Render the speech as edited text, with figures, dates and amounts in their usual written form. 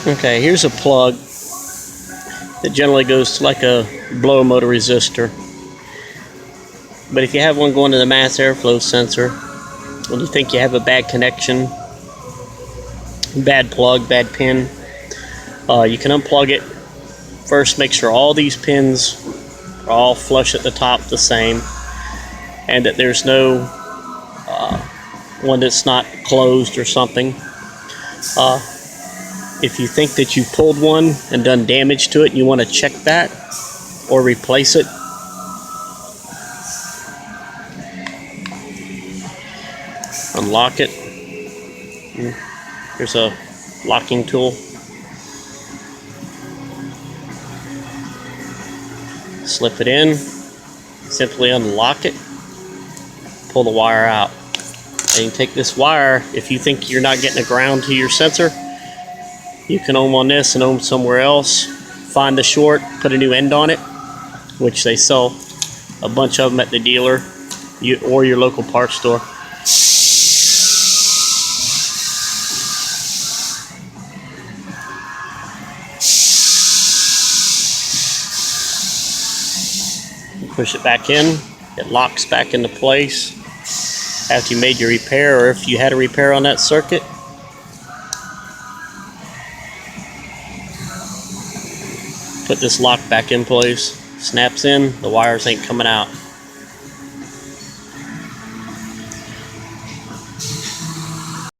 Okay, here's a plug that generally goes to like a blower motor resistor. But if you have one going to the mass airflow sensor, and you think you have a bad connection, bad plug, bad pin, you can unplug it. First, make sure all these pins are all flush at the top the same, and that there's no one that's not closed or something. If you think that you pulled one and done damage to it and you want to check that or replace it, unlock it. Here's a locking tool. Slip it in, simply unlock it, pull the wire out. And you take this wire, if you think you're not getting a ground to your sensor, you can ohm on this and ohm somewhere else. Find the short, put a new end on it, which they sell a bunch of them at the dealer or your local parts store. Push it back in, it locks back into place after you made your repair, or if you had a repair on that circuit. Put this lock back in place, snaps in, the wires ain't coming out.